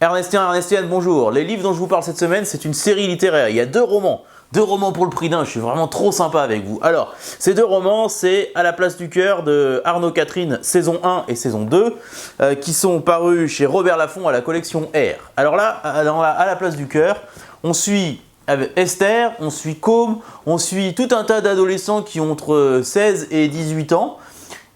Ernestienne, bonjour. Les livres dont je vous parle cette semaine, c'est une série littéraire. Il y a deux romans pour le prix d'un. Je suis vraiment trop sympa avec vous. Alors, ces deux romans, c'est À la place du cœur de Arnaud Catherine, saison 1 et saison 2, qui sont parus chez Robert Laffont à la collection R. Alors là, À la place du cœur, on suit Esther, on suit Côme, on suit tout un tas d'adolescents qui ont entre 16 et 18 ans.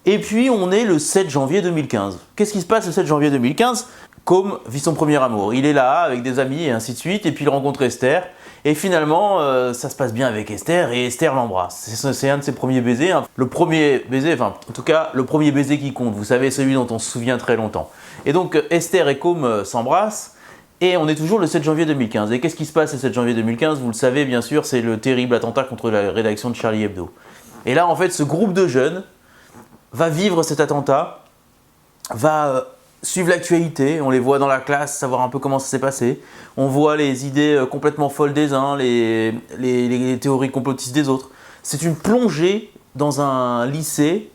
Et puis, on est le 7 janvier 2015. Qu'est-ce qui se passe le 7 janvier 2015 ? Côme vit son premier amour. Il est là avec des amis et ainsi de suite, et puis il rencontre Esther. Et finalement, ça se passe bien avec Esther et Esther l'embrasse. C'est un de ses premiers baisers. Hein. Le premier baiser, enfin en tout cas le premier baiser qui compte. Vous savez, celui dont on se souvient très longtemps. Et donc Esther et Côme s'embrassent. Et on est toujours le 7 janvier 2015. Et qu'est-ce qui se passe le 7 janvier 2015 ? Vous le savez bien sûr, c'est le terrible attentat contre la rédaction de Charlie Hebdo. Et là en fait, ce groupe de jeunes va vivre cet attentat, va suivre l'actualité, on les voit dans la classe, savoir un peu comment ça s'est passé. On voit les idées complètement folles des uns, les théories complotistes des autres. C'est une plongée dans un lycée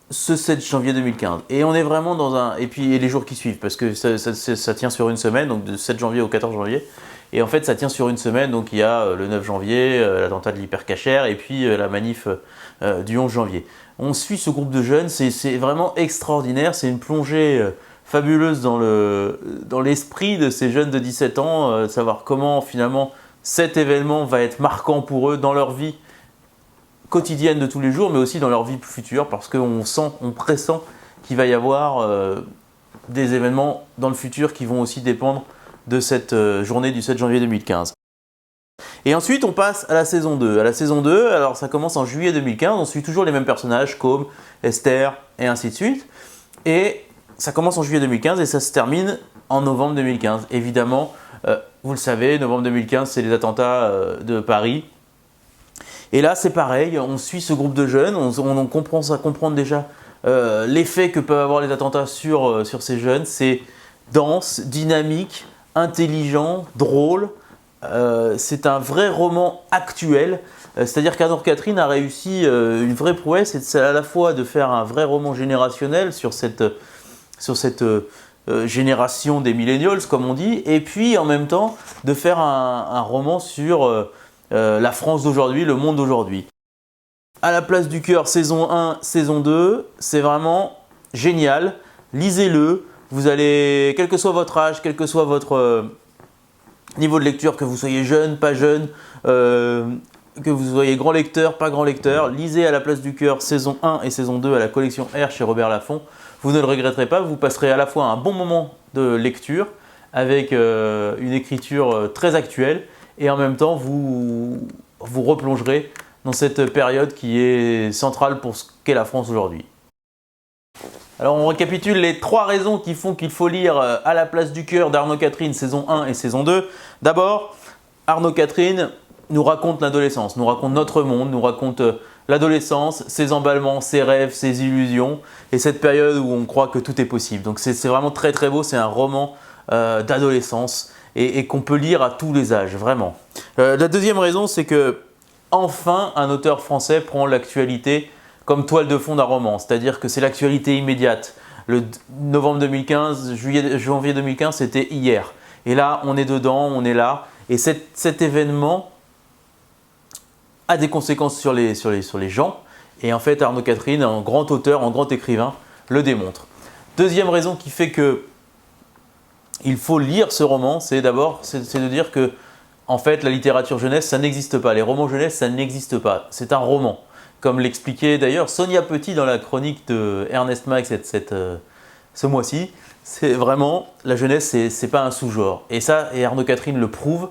ce 7 janvier 2015. Et on est vraiment dans un... Et puis les jours qui suivent, parce que ça tient sur une semaine, donc de 7 janvier au 14 janvier. Et en fait, ça tient sur une semaine, donc il y a le 9 janvier, l'attentat de l'hypercachère, et puis la manif du 11 janvier. On suit ce groupe de jeunes, c'est vraiment extraordinaire, c'est une plongée fabuleuse dans l'esprit de ces jeunes de 17 ans, savoir comment finalement cet événement va être marquant pour eux dans leur vie quotidienne de tous les jours, mais aussi dans leur vie future, parce qu'on pressent qu'il va y avoir des événements dans le futur qui vont aussi dépendre de cette journée du 7 janvier 2015. Et ensuite, on passe à la saison 2. À la saison 2, alors ça commence en juillet 2015, on suit toujours les mêmes personnages, Côme, Esther, et ainsi de suite. Et ça commence en juillet 2015 et ça se termine en novembre 2015. Évidemment, vous le savez, novembre 2015, c'est les attentats de Paris. Et là, c'est pareil, on suit ce groupe de jeunes, on comprend déjà l'effet que peuvent avoir les attentats sur ces jeunes. C'est dense, dynamique, intelligent, drôle. C'est un vrai roman actuel, c'est-à-dire qu'Arnaud Catherine a réussi une vraie prouesse, c'est à la fois de faire un vrai roman générationnel sur cette génération des millennials, comme on dit, et puis en même temps de faire un roman sur la France d'aujourd'hui, le monde d'aujourd'hui. À la place du cœur, saison 1, saison 2, c'est vraiment génial, lisez-le, vous allez, quel que soit votre âge, quel que soit votre niveau de lecture, que vous soyez jeune, pas jeune, que vous soyez grand lecteur, pas grand lecteur, lisez À la place du cœur, saison 1 et saison 2 à la collection R chez Robert Laffont. Vous ne le regretterez pas, vous passerez à la fois un bon moment de lecture avec une écriture très actuelle et en même temps vous replongerez dans cette période qui est centrale pour ce qu'est la France aujourd'hui. Alors on récapitule les 3 raisons qui font qu'il faut lire À la place du cœur d'Arnaud Catherine, saison 1 et saison 2. D'abord, Arnaud Catherine nous raconte l'adolescence, nous raconte notre monde, nous raconte l'adolescence, ses emballements, ses rêves, ses illusions et cette période où on croit que tout est possible. Donc c'est vraiment très très beau, c'est un roman d'adolescence et qu'on peut lire à tous les âges, vraiment. La deuxième raison, c'est que enfin un auteur français prend l'actualité comme toile de fond d'un roman, c'est-à-dire que c'est l'actualité immédiate. Le novembre 2015, janvier 2015, c'était hier. Et là, on est dedans, on est là. Et cet événement a des conséquences sur les gens. Et en fait, Arnaud Catherine, en grand auteur, en grand écrivain, le démontre. Deuxième raison qui fait que il faut lire ce roman, c'est de dire que en fait, la littérature jeunesse, ça n'existe pas. Les romans jeunesse, ça n'existe pas. C'est un roman. Comme l'expliquait d'ailleurs Sonia Petit dans la chronique de Ernest Max ce mois-ci, c'est vraiment, la jeunesse, c'est pas un sous-genre. Et Arnaud Catherine le prouve.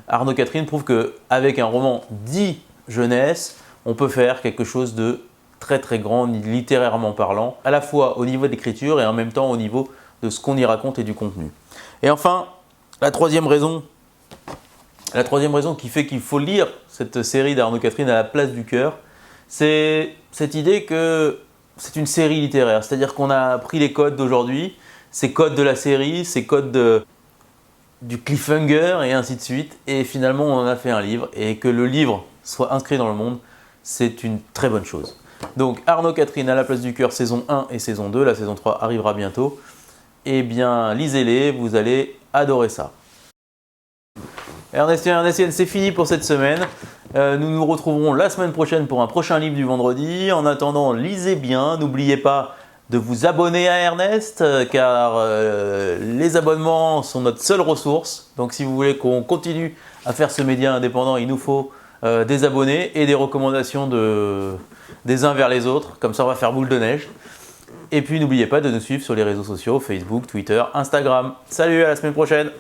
Arnaud Catherine prouve qu'avec un roman dit jeunesse, on peut faire quelque chose de très très grand, littérairement parlant, à la fois au niveau de l'écriture et en même temps au niveau de ce qu'on y raconte et du contenu. Et enfin, la troisième raison qui fait qu'il faut lire cette série d'Arnaud Catherine À la place du cœur, c'est cette idée que c'est une série littéraire. C'est-à-dire qu'on a pris les codes d'aujourd'hui, ces codes de la série, ces codes du cliffhanger et ainsi de suite. Et finalement, on en a fait un livre. Et que le livre soit inscrit dans le monde, c'est une très bonne chose. Donc Arnaud Catherine à la place du cœur, saison 1 et saison 2, la saison 3 arrivera bientôt. Eh bien, lisez-les, vous allez adorer ça. Ernestien et Ernestienne, c'est fini pour cette semaine. Nous nous retrouverons la semaine prochaine pour un prochain livre du vendredi. En attendant, lisez bien. N'oubliez pas de vous abonner à Ernest, car les abonnements sont notre seule ressource. Donc si vous voulez qu'on continue à faire ce média indépendant, il nous faut des abonnés et des recommandations des uns vers les autres. Comme ça, on va faire boule de neige. Et puis n'oubliez pas de nous suivre sur les réseaux sociaux, Facebook, Twitter, Instagram. Salut, à la semaine prochaine!